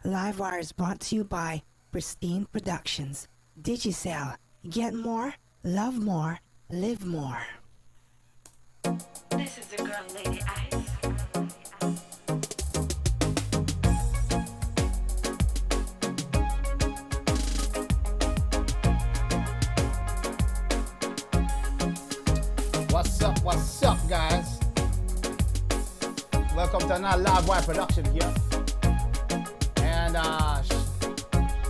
Livewire is brought to you by Pristine Productions. Digicel. Get more, love more, live more. This is the girl, Lady Ice. What's up, guys? Welcome to another Livewire production here. And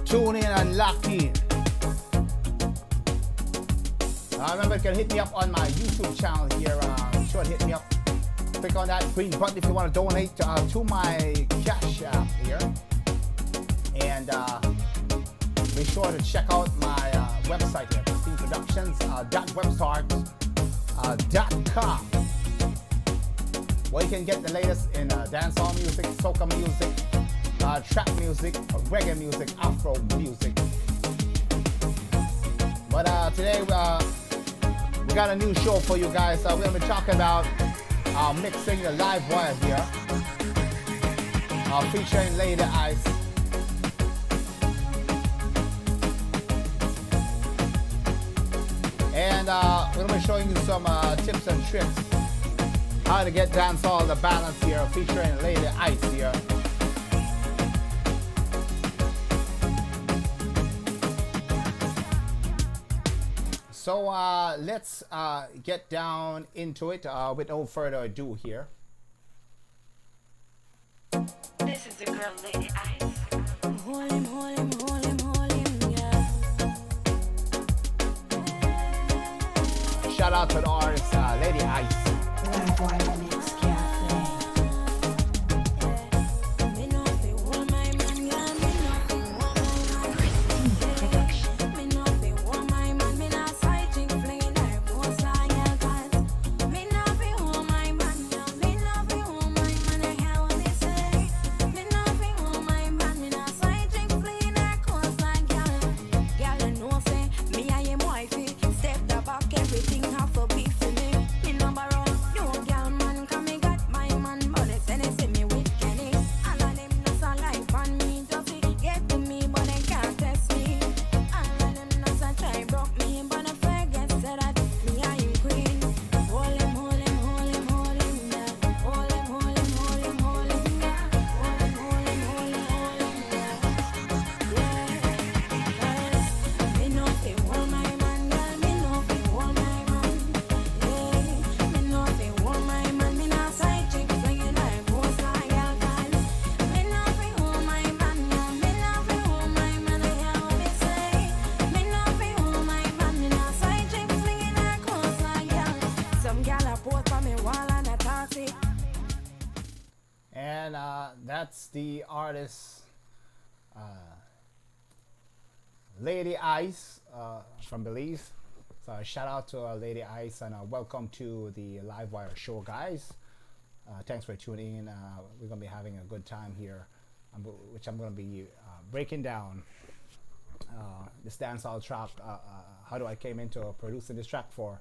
tune in and lock in. Remember, you can hit me up on my YouTube channel here. Be sure to hit me up. Click on that green button if you want to donate to my Cash App here. And be sure to check out my website here, pristineproductions.webstart.com, where you can get the latest in dancehall music, soca music, trap music, reggae music, afro music. But today we got a new show for you guys. We're going to be talking about mixing the live wire here, featuring Lady Ice. And we're going to be showing you some tips and tricks how to get dancehall the balance here, featuring Lady Ice here. So let's get down into it with no further ado here. This is the girl, Lady Ice. Hold him, yeah. Shout out to the artist, Lady Ice. Livewire Mix Cafe. Me know fi hold my man, yeah. Me know fi hold my man. Me know fi hold my man. Me not side chick flinging her post loyal cause. Me know fi hold my man, yeah. Me know fi hold my man. I hear what they say. Me know fi hold my man. Me not side chick flinging her post like girl. Girl, you know say me and him wifey. Step the back, everything have to be for me. Me no borrow no girl man, 'cause me got my man. But they say they see me with Kenny. All of them just a life on me. Just to get to me, but they can't test me. All of them just a try broke me, but I forget say that me and him queen. Hold him, yeah. Hold him, yeah. Hold him, yeah. Hold him, yeah. Yeah. Me know fi hold my man, girl. Me know fi hold my man. Yeah. Me know fi hold my man. Me not side chick flinging her post loyal call. Me know fi hold my man, yeah. Me know fi hold my man. I hear what they say. Me know fi hold my man. Me not side chick flinging her post loyal. Some gal a post for me wall and a taxi. And that's the artist, Lady Ice from Belize. So shout out to Lady Ice, and welcome to the Livewire show, guys. Thanks for tuning in. We're going to be having a good time here, which I'm going to be breaking down this dancehall track. How do I came into producing this track for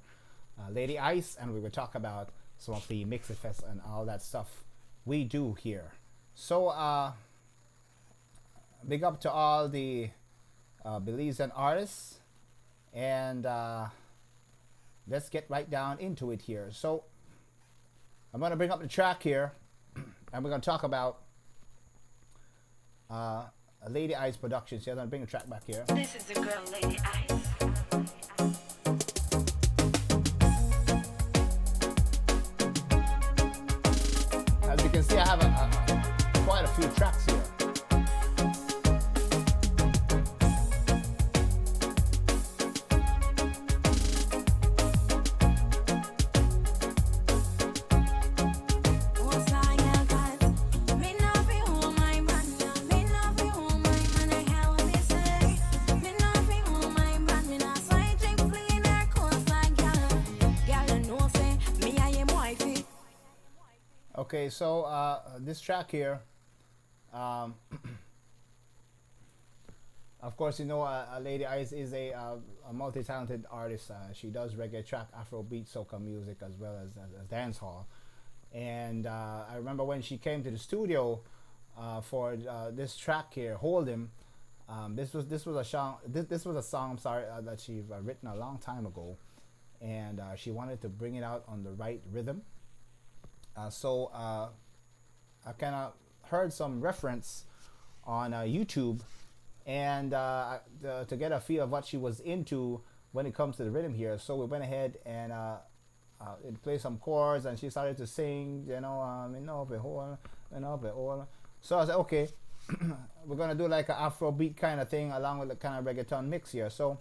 Lady Ice, and we will talk about some of the mix effects and all that stuff we do here. So big up to all the Belizean artists, and let's get right down into it here. So I'm going to bring up the track here, and we're going to talk about Lady Ice Productions. So I'm going to bring the track back here. This is the girl, Lady Ice. As you can see, I have quite a few tracks here. Post loyal cause. Me know fi hold my man, yeah. Me know fi hold my man. I hear what they say. Me know fi hold my man. Me not side chick flinging her post like girl. Girl, you know say me and him wifey. Okay, so this track here, of course, you know, Lady Ice is a multi-talented artist. She does reggae, trap, Afrobeat, soca music, as well as dancehall. And I remember when she came to the studio, for this track here, Hold Him. This was a song. This was a song. I'm sorry, that she written a long time ago, and she wanted to bring it out on the right rhythm. So I kind of heard some reference on YouTube, and to get a feel of what she was into when it comes to the rhythm here. So we went ahead and played some chords, and she started to sing, you know, so I said, okay, we're gonna do like an Afrobeat kind of thing along with the kind of reggaeton mix here. So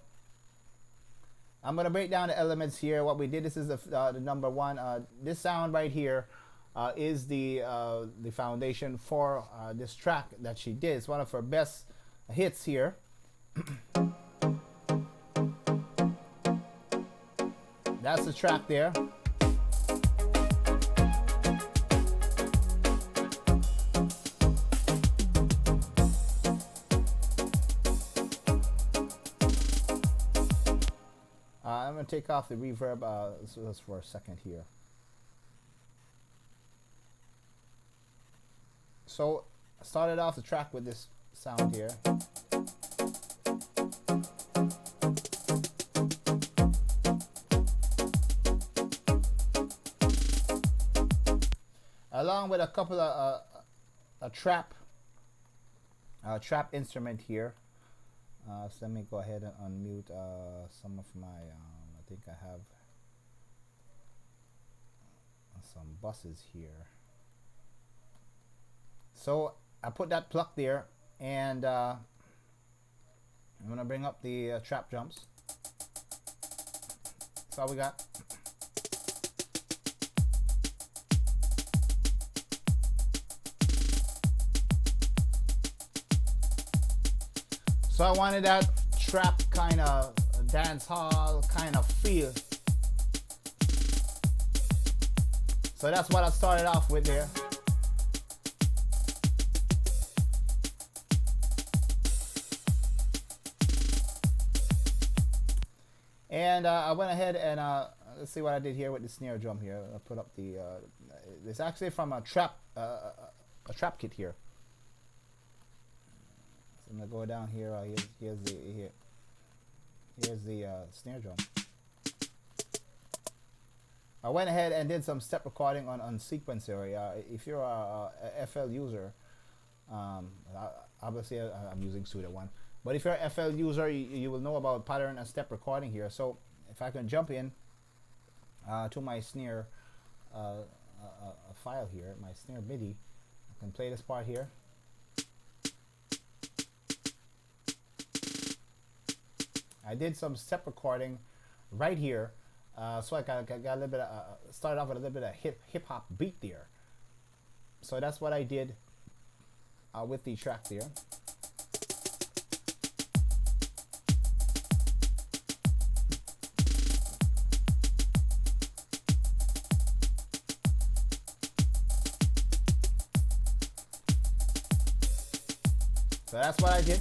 I'm gonna break down the elements here. What we did, this is the number one. This sound right here is the foundation for this track that she did. It's one of her best hits here. That's the track there. I'm going to take off the reverb just for a second here. So I started off the track with this sound here. Along with a couple of a trap instrument here. So let me go ahead and unmute some of my, I think I have some buses here. So I put that pluck there, and I'm going to bring up the trap drums. That's all we got. So I wanted that trap kind of dancehall kind of feel. So that's what I started off with there. And I went ahead and let's see what I did here with the snare drum here. I put up the it's actually from a trap kit here. So I'm gonna go down here. Here's the snare drum. I went ahead and did some step recording on sequencer. If you're a FL user, obviously I'm using Suda 1. But if you're a FL user, you will know about pattern and step recording here. So if I can jump in to my snare file here, my snare MIDI, I can play this part here. I did some step recording right here, so I got a little bit started off with a little bit of hip hop beat there. So that's what I did with the track there. So that's what I did.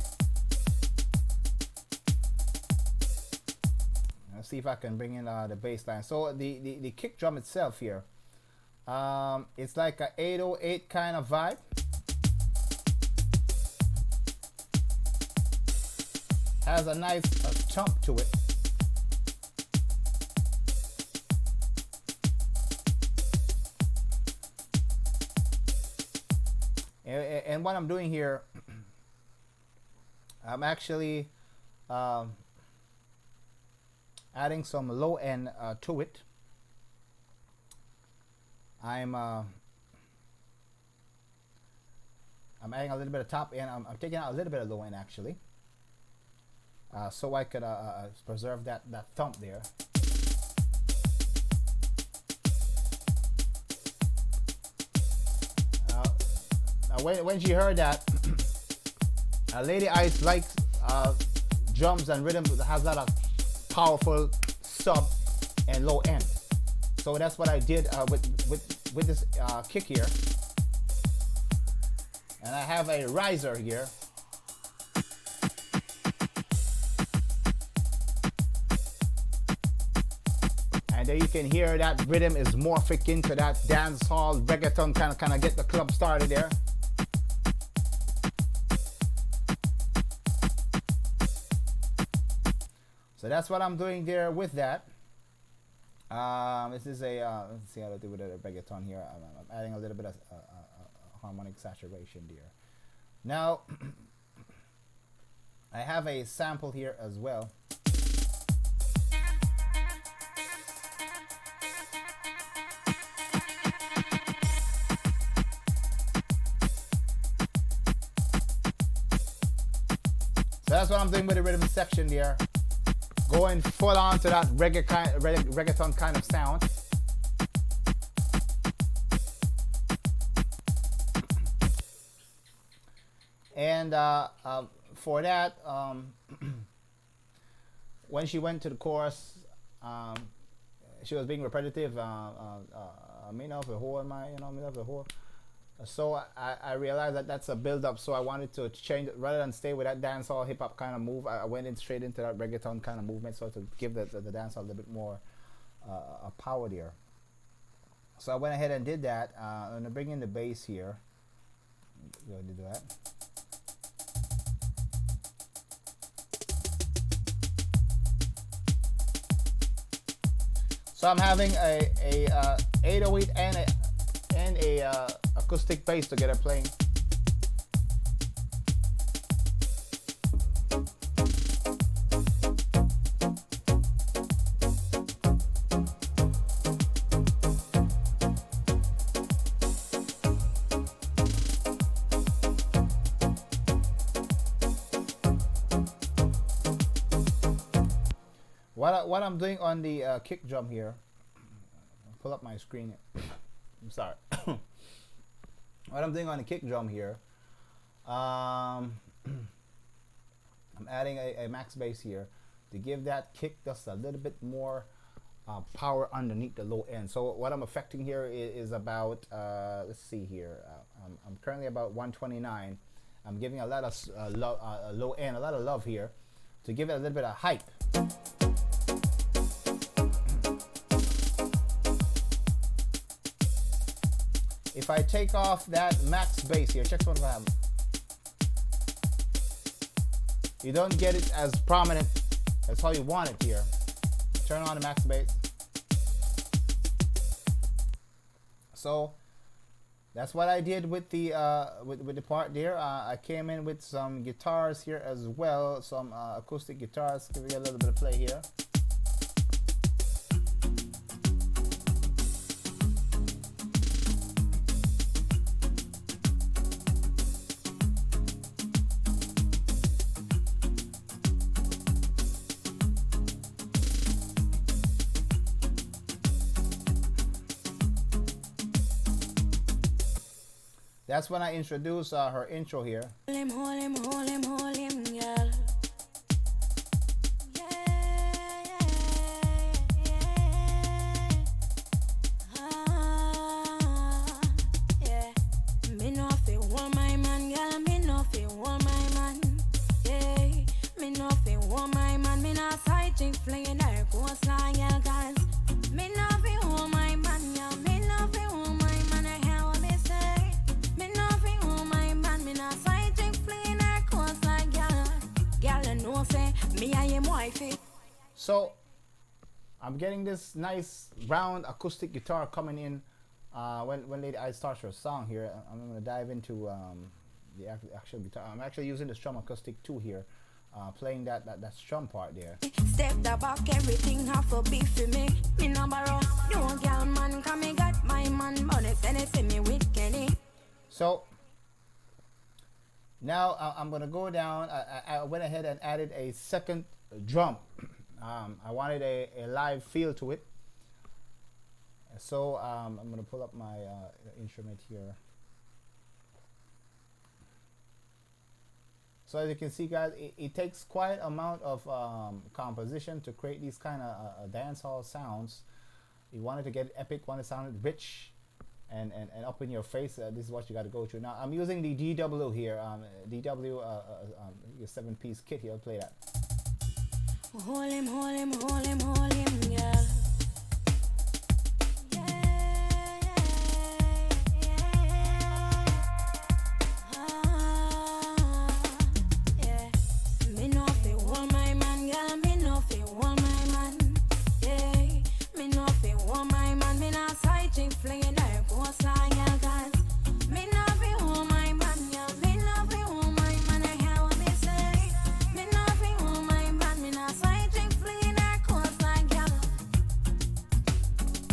Let's see if I can bring in the bass line. So the kick drum itself here, it's like a 808 kind of vibe. Has a nice chunk to it. And what I'm doing here, I'm actually adding some low end to it. I'm adding a little bit of top end. I'm taking out a little bit of low end actually, so I could preserve that thump there. When she heard that, Lady Ice likes drums and rhythm that has a lot of powerful sub and low end. So that's what I did with this kick here. And I have a riser here. And there you can hear that rhythm is morphing into that dancehall reggaeton kind of get the club started there. So that's what I'm doing there with that. This is a let's see how to do with a reggaeton here. I'm adding a little bit of harmonic saturation there. Now I have a sample here as well. So that's what I'm doing with the rhythm section there. Going full on to that reggaeton kind of sound. And for that, when she went to the chorus, she was being repetitive. Me know the whole, me know the whole. So I realized that that's a build-up, so I wanted to change it. Rather than stay with that dancehall hip-hop kind of move, I went in straight into that reggaeton kind of movement, so to give the dancehall a little bit more power there. So I went ahead and did that. I'm going to bring in the bass here. Go ahead and do that. So I'm having a 808 and a acoustic bass together playing. What I'm doing on the kick drum here, pull up my screen. I'm sorry. What I'm doing on the kick drum here, I'm adding a max bass here to give that kick just a little bit more power underneath the low end. So what I'm affecting here is about, let's see here, I'm currently about 129. I'm giving a lot of low end, a lot of love here to give it a little bit of hype. If I take off that max bass here, check what I have. You don't get it as prominent as how you want it here. Turn on the max bass. So that's what I did with the with the part there. I came in with some guitars here as well, some acoustic guitars. Give you a little bit of play here. That's when I introduce her intro here. Hold him, girl. Yeah. Me no fi want my man, girl. Me no fi want my man. Yeah. Me no fi want my man. Me no side chick flying her coastline, girl. 'Cause me no fi want my man, girl. Me no fi want my man. I hear what me say. Me no fi want my man. Me no side chick flying her coastline, girl. Girl, you know say me I am wifey. So I'm getting this nice round acoustic guitar coming in when Lady I starts her song here. I'm going to dive into the actual guitar. I'm actually using the Strum Acoustic 2 here, playing that strum part there. Step the back, everything have to be for me. Me no borrow, no girl man, 'cause me got my man, money send it for me with Kenny. So now I'm going to go down. I went ahead and added a second drum. I wanted a live feel to it. So I'm going to pull up my instrument here. So as you can see, guys, it takes quite amount of composition to create these kind of dancehall sounds. You wanted to get epic, want to sound rich and up in your face. This is what you got to go through. Now I'm using the DW here. DW your 7-piece kit here. I'll play that. Hold him, girl. Me no fi want my man, girl. Me no fi want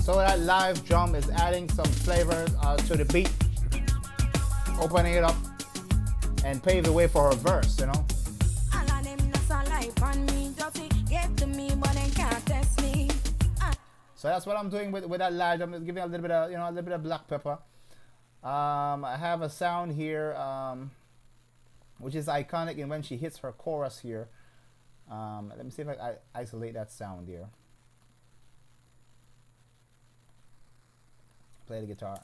So that live drum is adding some flavor to the beat, opening it up, and pave the way for her verse, you know. All of them just a life on me, just get to me, but they can't test me. So that's what I'm doing with that live drum. I'm giving a little bit of, a little bit of black pepper. I have a sound here, which is iconic in when she hits her chorus here. Let me see if I isolate that sound here. Play the guitar.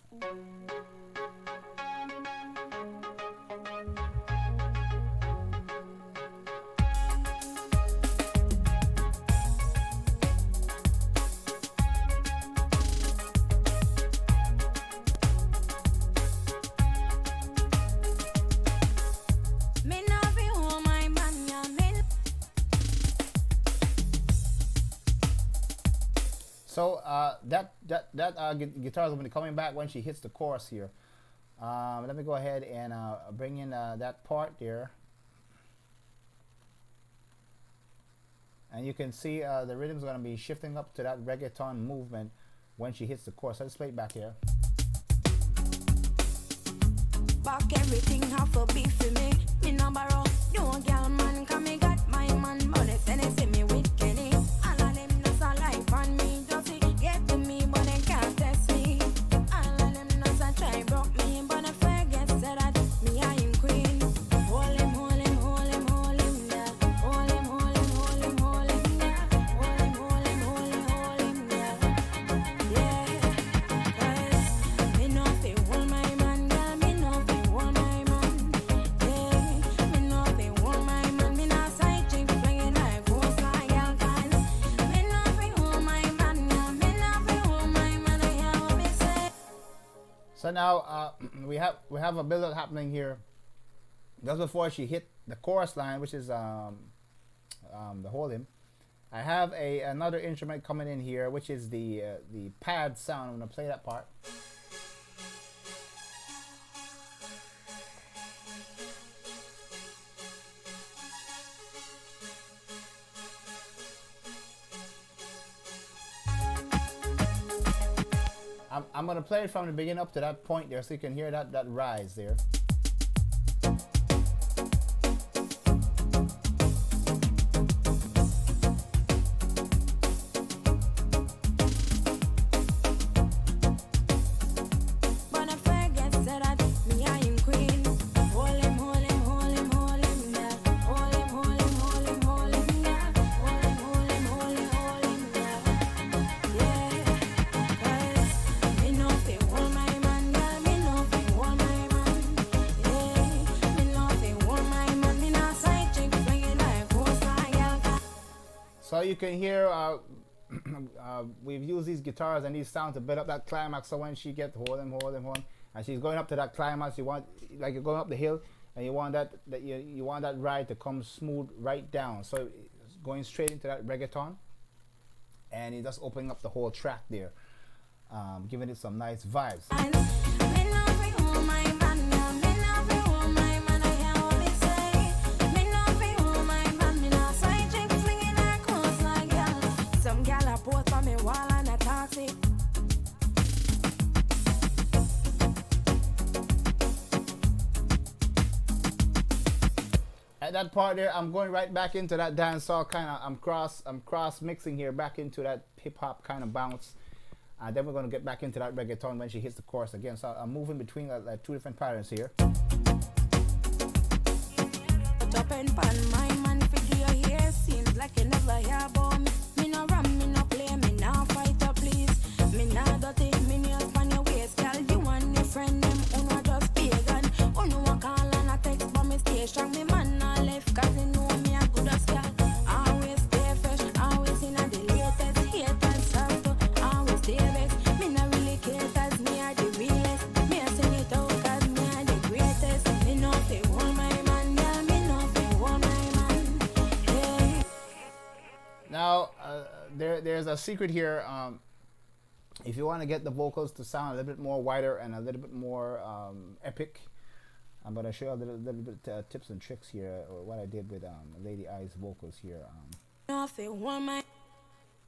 Me no be home, my man, yeah, me. So that guitar is going to be coming back when she hits the chorus here. Let me go ahead and bring in that part there. And you can see the rhythm is going to be shifting up to that reggaeton movement when she hits the chorus. So let's play it back here. Back everything have to be for me. Me no borrow, no girl man, 'cause me got my man, but they say they see me with Kenny. All of them just a life on me, just get to me, but they can't test me. All of them just a try broke me, but they forget say that me I am queen. Hold him, hold him, hold him, hold him, yeah. Hold him, hold him, hold him, hold him, yeah. Hold him, hold him, hold him, hold him, yeah. Yeah, 'cause me no fi hold my man, girl, me no fi hold my man. Yeah, me no fi hold my man, me not side chick flinging like ghost like girl, 'cause me no fi hold my man, yeah. Me no fi hold my man, I hear what me say. So now we have a build up happening here. Just before she hit the chorus line, which is the hold him, I have another instrument coming in here, which is the pad sound. I'm gonna play that part. I'm gonna play it from the beginning up to that point there, so you can hear that rise there. But I forget say that me I am queen. Hold him, hold him, hold him, hold him, yeah. Hold him, hold him, hold him, hold him, yeah. Hold him, hold him, hold him, hold him, yeah. Yeah, 'cause me no fi hold my man, girl, me no fi hold my man. Yeah, me no fi hold my man, me not side chick flinging like ghost like girl. So you can hear we've used these guitars and these sounds to build up that climax. So when she gets hold him, and she's going up to that climax, you want, like, you're going up the hill and you want you want that ride to come smooth right down. So it's going straight into that reggaeton, and you're just opening up the whole track there, giving it some nice vibes. Me no fi hold my man, yeah. Me no fi hold my man, I hear what me say. Me no fi hold my man, me not side chick flinging like ghost like girl. Some girl a post for me wall and a toxic. At that part there, I'm going right back into that dancehall kind of. I'm cross mixing here back into that hip hop kind of bounce. And then we're going to get back into that reggaeton when she hits the chorus again. So I'm moving between like two different patterns here. Put up and pan my man figure your hair. Seems like you never hear about me. Me no ram, me no play, me no fight up please. Me no dirty, me nails pan your waist, girl. You and your friend them, uno just pagan. Uno a call and a text, but me stay strong. Me man no left, 'cause he know me a good as girl. Always stay fresh, always in a the latest. Hate and serve to always stay best. Me no really care 'cause me are the realest. Me a sing it out 'cause me are the greatest. Me no fi hold my man, girl. Me no fi hold my man. Hey. Now, there's a secret here. If you want to get the vocals to sound a little bit more wider and a little bit more epic, I'm going to show you a little bit tips and tricks here, or what I did with Lady I's vocals here. No fi hold my.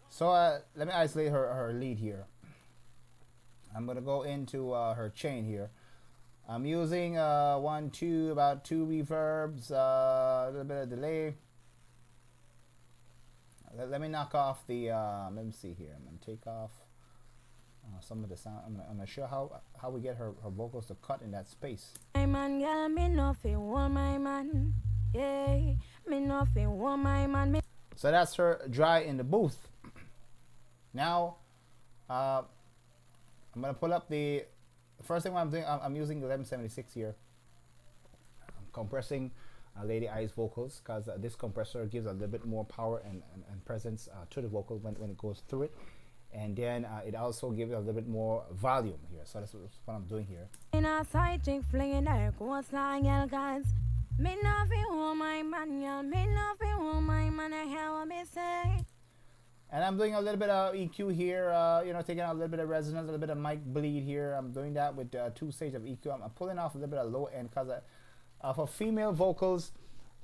So let me isolate her lead here. I'm gonna go into her chain here. I'm using about two reverbs, a little bit of delay. Let me knock off the. Let me see here. I'm gonna take off some of the sound. I'm gonna show how we get her vocals to cut in that space. My man, girl, me no fi want my man. Yeah, me no fi want my man. Me So that's her dry in the booth. Now, I'm gonna pull up the first thing what I'm doing. I'm using 1176 here. I'm compressing Lady I's vocals because this compressor gives a little bit more power and presence to the vocal when it goes through it, and then it also gives a little bit more volume here. So that's what I'm doing here. in a side chick flinging her coastline, girl, cause me no fi want my man, girl. Me no fi want my man. I hear what me say. And I'm doing a little bit of EQ here, taking out a little bit of resonance, a little bit of mic bleed here. I'm doing that with 2 stages of EQ. I'm pulling off a little bit of low end because for female vocals,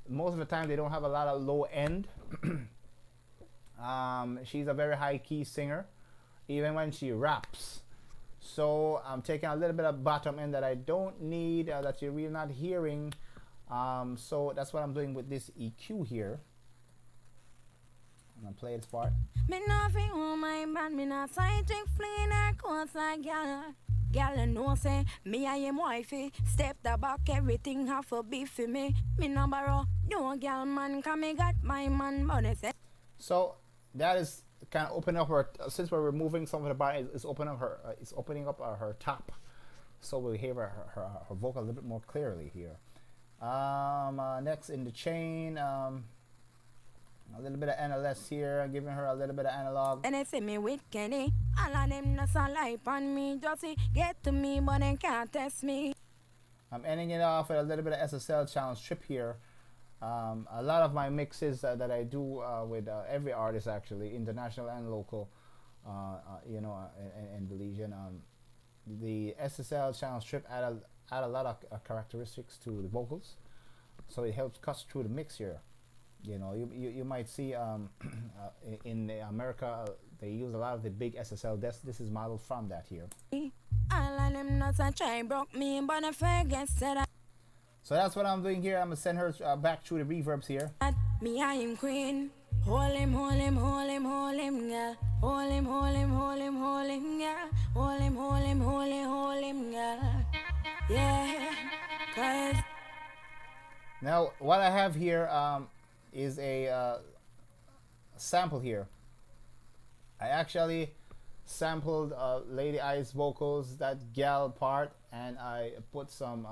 most of the time they don't have a lot of low end. She's a very high key singer, even when she raps. So I'm taking a little bit of bottom end that I don't need, that you're really not hearing. So that's what I'm doing with this EQ here. I'm gonna play this part. Me no fi want my man. Me no side chick flinging her coastline, girl. Girl, you know say me I am wifey. Step the back, everything have to be for me. Me no borrow no girl man, 'cause me got my man money. Say So that is kind of opening up her. Since we're removing some of the bar, it's opening up her. It's opening up her top, so we hear her vocal a little bit more clearly here. Next in the chain, a little bit of NLS here, giving her a little bit of analog. and they say me with Kenny. All of them no so life on me. Just see, get to me, but they can't test me. I'm ending it off with a little bit of SSL challenge trip here. A lot of my mixes that I do with every artist, actually, international and local, and Belizean, the SSL channel strip add a lot of characteristics to the vocals, so it helps cut through the mix here. You might see in America they use a lot of the big SSL. This is modeled from that here. All of them no so try broke me, but I forget said So that's what I'm doing here. I'm gonna send her back through the reverbs here. that me I am queen. Hold him, hold him, hold him, hold him, girl. Hold him, hold him, hold him, hold him, girl. Hold him, hold him, hold him, hold him, girl. Yeah, 'cause Now what I have here is a sample here. I actually sampled Lady I's vocals, that gal part, and I put some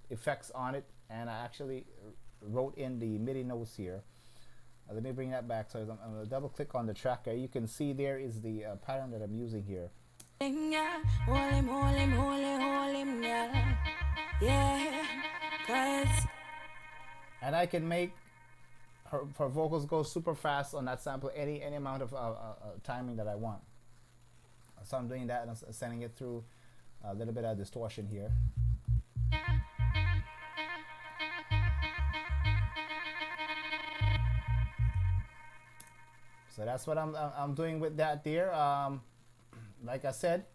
effects on it, and I actually wrote in the MIDI notes here. Let me bring that back. So I'm going to double click on the tracker. You can see there is the pattern that I'm using here. hold him, hold him, hold him, hold him, girl. Yeah, 'cause And I can make her vocals go super fast on that sample, any amount of timing that I want. So I'm doing that, and I'm sending it through a little bit of distortion here. So that's what I'm doing with that there. Like I said,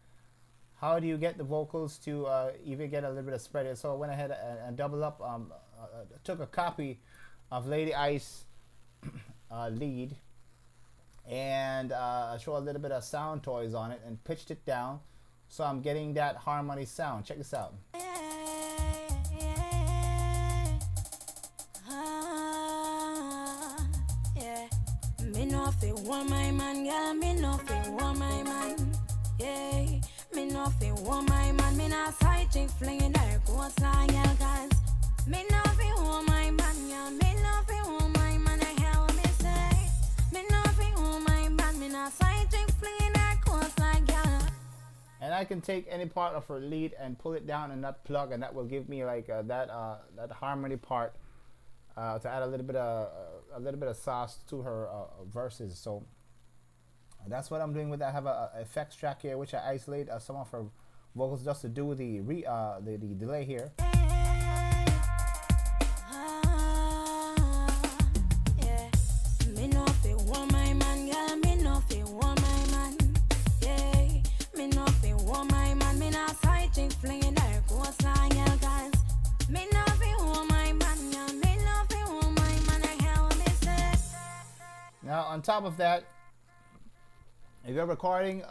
how do you get the vocals to even get a little bit of spread? So I went ahead and double up. Took a copy of Lady Ice lead and show a little bit of sound toys on it and pitched it down, so I'm getting that harmony sound. Check this out. Yeah. Me no fi want my man, girl. Me no fi want my man. Yeah. Me no fi want my man. Me no side chick flinging her coastline, girl. 'Cause me no fi want my man, girl. Me no fi want my man. I hear what me say. Me no fi want my man. Me no side chick flinging her coastline, girl. And I can take any part of her lead and pull it down in that plug, and that will give me like that harmony part to add a little bit of sauce to her verses. So that's what I'm doing with that. I have a effects track here, which I isolate some of her vocals just to do the delay here. Yeah. Me no fi want my man, girl. Me no fi want my man. Yeah. Me no fi want my on top of that, if you're recording,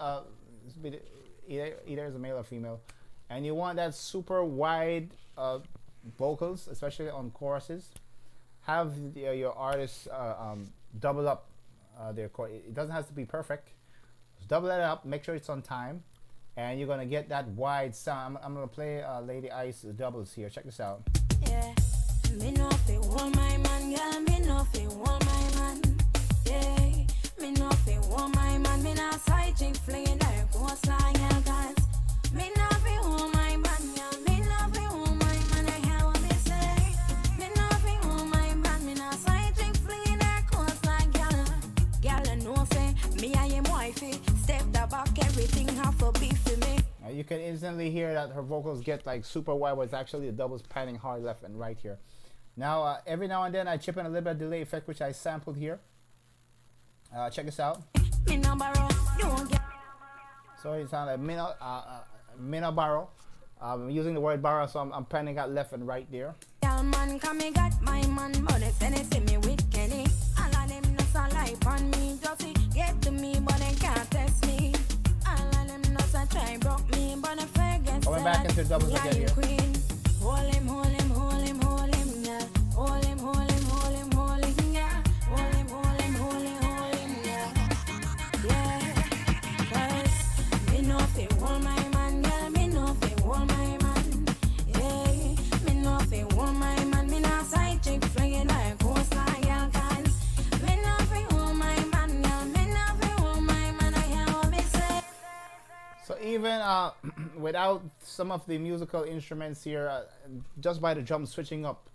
either as a male or female, and you want that super wide vocals, especially on choruses, have your artist double up their chord. It doesn't have to be perfect. Just double it up, make sure it's on time, and you're gonna get that wide sound. I'm gonna play Lady Ice doubles here. Check this out. Yeah, me know fi want my man, girl. Me know fi want my man. Yeah, me know fi want my man. Me not side chick flinging her coastline, girl. 'Cause me know fi want my man, girl. Me know fi want my man. I hear what me say. Me know fi want my man. Me not side chick flinging her coastline, girl. Girl, I know say me and him wifey. Step the back, everything have to be for me. You can instantly hear that her vocals get like super wide, but it's actually the doubles panning hard left and right here. Now, every now and then I chip in a little bit of delay effect, which I sampled here. Check this out. Me no borrow, don't get. So it sounds like mina borrow. I'm using the word borrow, so I'm panning out left and right there. Girl, man, come me got my man, but if any see me with Kenny, all of them no so life on me, just get to me, but they can't test me. All of them no so try broke me, but if I get Going back into doubles again here. Queen. Hold him, hold him, hold him, hold him, yeah. Hold him, hold him, hold him, hold him, yeah. Hold him, hold him, hold him, hold him, yeah. Yeah, 'cause me know fi hold my man, girl. Me know fi hold my man. Yeah, me know fi hold my man. Me not side chick flinging her coastline, girl. 'Cause me know fi hold my man, girl. Me know fi hold my man. I hear what me say. So even without some of the musical instruments here, just by the drum switching up,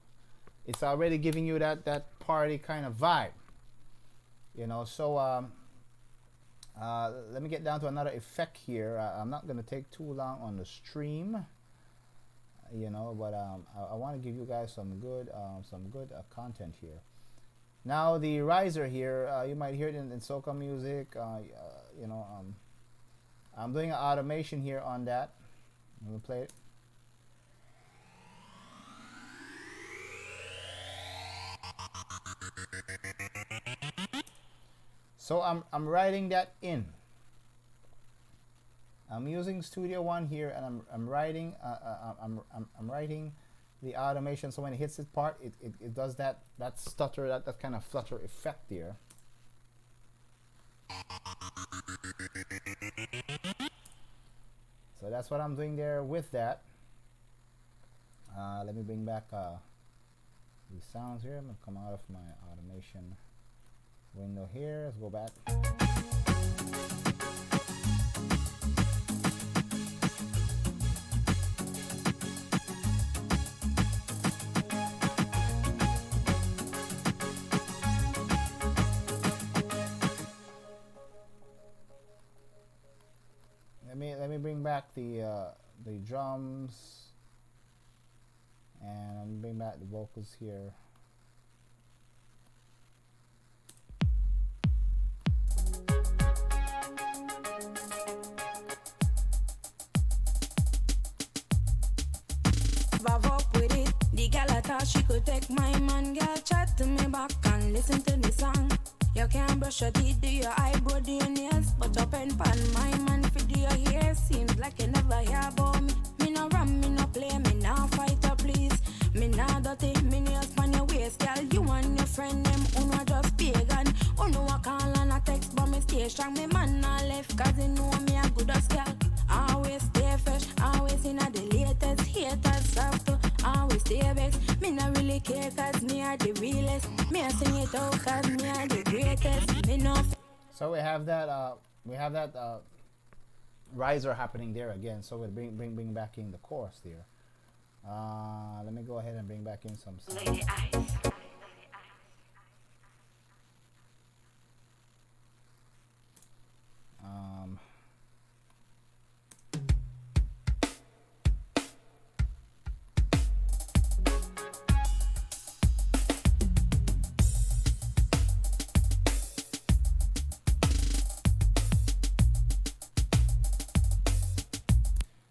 it's already giving you that party kind of vibe. You know, so let me get down to another effect here. I'm not going to take too long on the stream, you know, but I want to give you guys some good content here. Now the riser here, you might hear it in soca music. You know, I'm doing an automation here on that. I'm gonna play it. So I'm writing that in. I'm using Studio One here, and I'm writing I'm writing the automation. So when it hits this part, it does that stutter, that kind of flutter effect there. So that's what I'm doing there with that. Let me bring back these sounds here. I'm gonna come out of my automation window here. Let's go back. Let me bring back the drums, and let me bring back the vocals here. Vibe up with it. The gal I thought she could take my man. Girl, chat to me back and listen to the song. You can't brush your teeth, do your eyebrow, do your nails, but up and pan my man for do your hair. Seems like you never hear about me. Me no ram, me no play, me no fight or please. Me no dirty, me nails on your waist, girl. You and your friend them, who no just pagan. Who no a call and a text, but me stay strong. Me man not left, 'cause he know me a good as girl. Always stay fresh, always in a the latest. Haters have to always stay vexed. Me not really care, 'cause me are the realest. Me a sing it out, 'cause me are the greatest. Me no. So we have that riser happening there again. So we'll bring back in the chorus there. Let me go ahead and bring back in some sound. Lady Ice.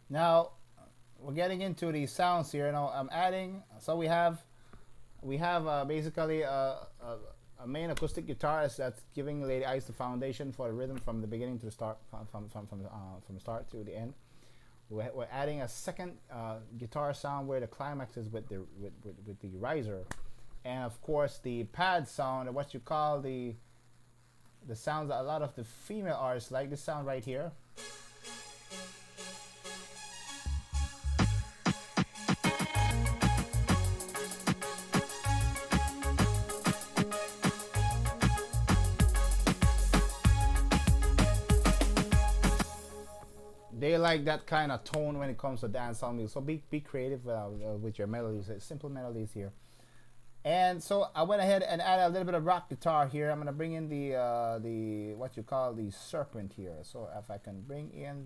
Now we're getting into the sounds here. Now I'm adding. So we have basically main acoustic guitarist that's giving Lady Ice the foundation for the rhythm from the beginning to the start, from the start to the end. We're adding a second guitar sound where the climax is with the riser, and of course the pad sound, or what you call the sounds that a lot of the female artists like. This sound right here. They like that kind of tone when it comes to dancehall music. So be creative with your melodies, simple melodies here. And so I went ahead and added a little bit of rock guitar here. I'm gonna bring in the what you call the serpent here. So if I can bring in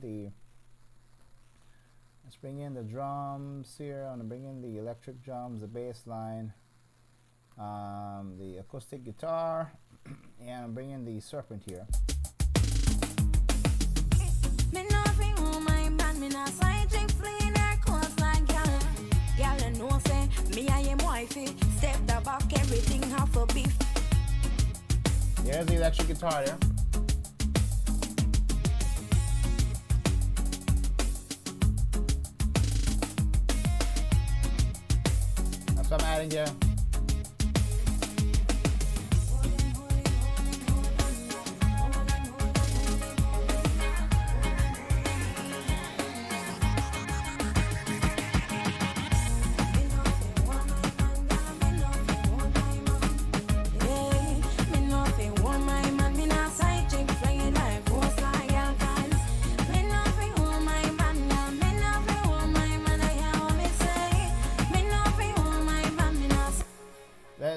let's bring in the drums here. I'm gonna bring in the electric drums, the bass line, the acoustic guitar, and I'm bringing the serpent here. Me nothing on my man, me not side chick fling her coast like gal. Gal you know say me I am wifey. Step the back, everything half a beef. There's the electric guitar there. That's what I'm adding here.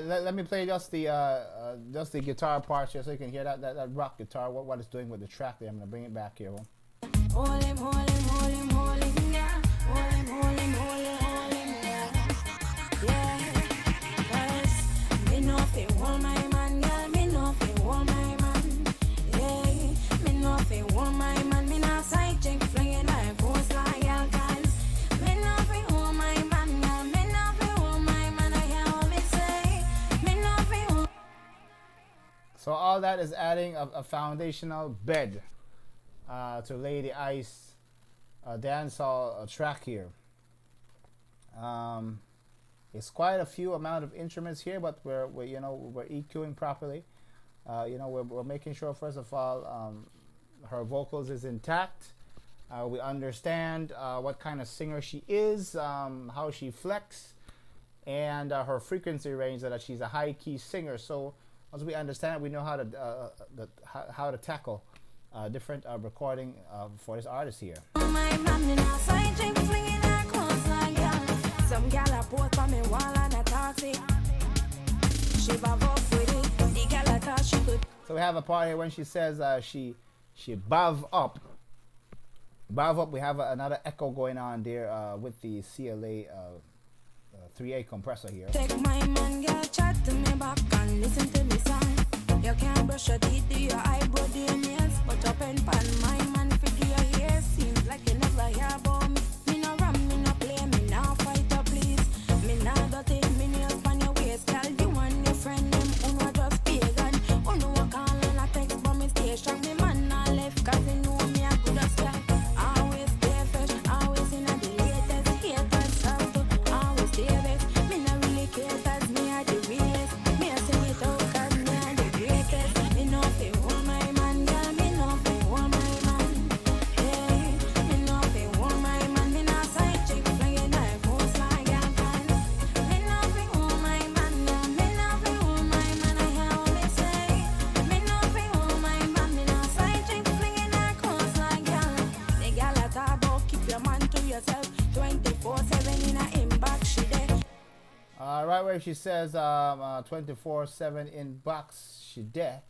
Let me play just the guitar parts here so you can hear that rock guitar, what it's doing with the track there. I'm going to bring it back here. Hold him, hold him, hold him, hold him, yeah. Hold him, hold him, hold him, hold him, yeah. Yeah, 'cause me know fi hold my man, girl. Me know fi hold my man. Yeah, me know fi hold my man. Me not side chick flinging her post like girl, 'cause me know fi hold my man, girl. Me know fi hold my man. I hear what me say. Me know fi hold. So all that is adding a foundational bed to Lady Ice dancehall track here. It's quite a few amount of instruments here, but we're EQing properly. We're making sure, first of all, her vocals is intact. We understand what kind of singer she is, how she flex, and her frequency range, that she's a high key singer. So once we understand, we know how to tackle different recording for this artist here. My man, me not side chick flinging her clothes like gal. Some gal a post on me wall and a taxi. She bob up with it. The gal a thought she could. So we have a part here when she says she bob up. Bob up. We have another echo going on there with the CLA 3A compressor here. Take my man, girl, chat to me back and listen to me song. You can't brush your teeth, do your eyebrow, do your nails, but up and pan my man, figure your hair. Seems like you never hear about me. Me no ram, me no play, me no fight or please. Me no dirty, me nails on your waist, girl. You and your friend them, who no just pagan. Who no a call and a text from me station. Me man not left, 'cause he know me a good as girl. Always stay fresh, always in a the latest. Haters sound to always stay best. Me no really care, 'cause me a the realest. Me a sing it out, 'cause me a the greatest. Me no fi hold my man, girl. Me no fi hold my man. Hey, me no fi hold my man. Me not side chick flinging her post like girl, 'cause me no fi hold my man, girl. Me no fi hold my man. I hear what me say. Me no fi hold my man. Me not side chick flinging her post like girl. The girl a talk about keep your man to yourself. 24/7 in a inbox she there. Right where she says 24/7 in box she dead.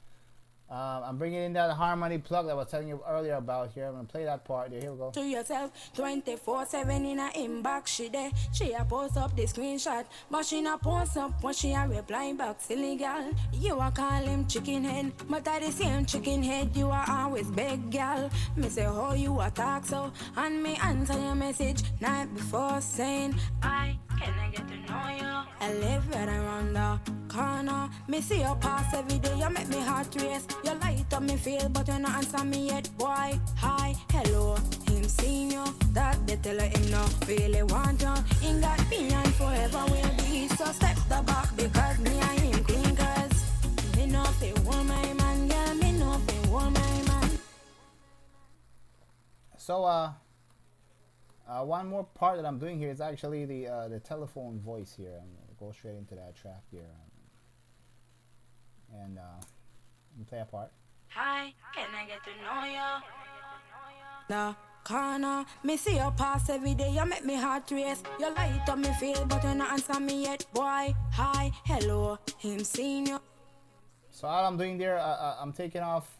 I'm bringing in that harmony plug that I was telling you earlier about here. I'm gonna play that part there. Here we go. To yourself 24/7 in a inbox she there. She a post up the screenshot, but she not post up when she a reply back. Silly girl, you a call him chicken head, but at the same chicken head you are always big girl. Me say how you a talk so, and me answer your message night before saying I can I get to know you. I live right around the corner. Me see your pass every day, you make me heart race. You light up me feel, but you not answer me yet, boy. Hi, hello, him seen you. That they tell him no, really want you. Ain't got me and forever will be. So step the back because me and him clean. Cause me know fi want my man, girl. Me know fi want my man. So one more part that I'm doing here is actually the telephone voice here. I'm gonna go straight into that track here, and play a part. Hi, can I get to know you? The corner, me see your pass every day, you make me heart race. You light up me feel, but you not answer me yet, boy. Hi, hello, him seen you. So all I'm doing there, I'm taking off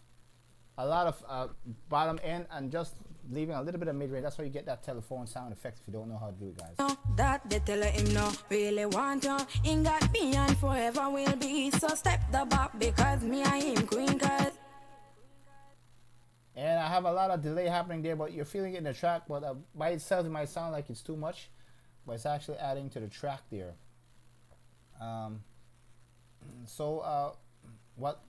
a lot of bottom end and just leaving a little bit of mid range. That's how you get that telephone sound effect if you don't know how to do it, guys. No, that they tell him no, really want you. Ain't got me and forever will be. So step the back because me and him queen. Cause And I have a lot of delay happening there, but you're feeling it in the track. But by itself, it might sound like it's too much, but it's actually adding to the track there. So what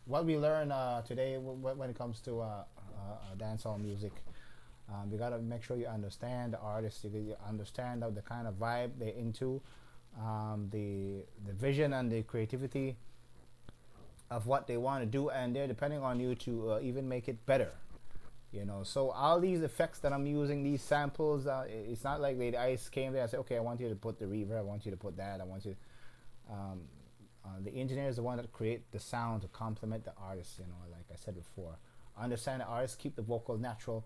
we learn today when it comes to dancehall music, you gotta make sure you understand the artist. You understand the kind of vibe they're into, the vision and the creativity of what they want to do, and they're depending on you to even make it better. You know, so all these effects that I'm using, these samples, it's not like Lady Ice came there and said, okay, I want you to put the reverb, I want you to put that, I want you. The engineer is the one that create the sound to complement the artist. You know, like I said before, understand the artist, keep the vocal natural,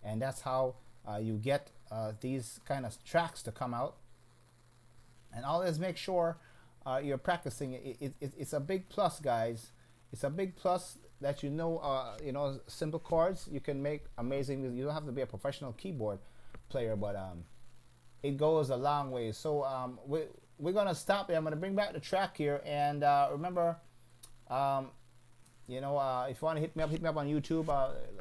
and that's how you get these kind of tracks to come out. And always make sure you're practicing. It's a big plus, guys. It's a big plus that you know simple chords. You can make amazing music. You don't have to be a professional keyboard player, but it goes a long way. So we're gonna stop there. I'm gonna bring back the track here, and remember, if you want to hit me up on YouTube.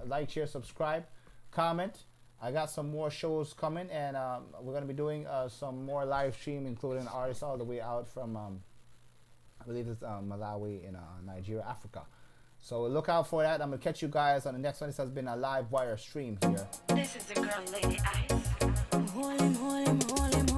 Like, share, subscribe, comment. I got some more shows coming, and we're gonna be doing some more live stream, including artists all the way out from I believe it's Malawi in Nigeria, Africa. So look out for that. I'm gonna catch you guys on the next one. This has been a live wire stream here. This is the girl, Lady Ice. hold him, hold him, hold him.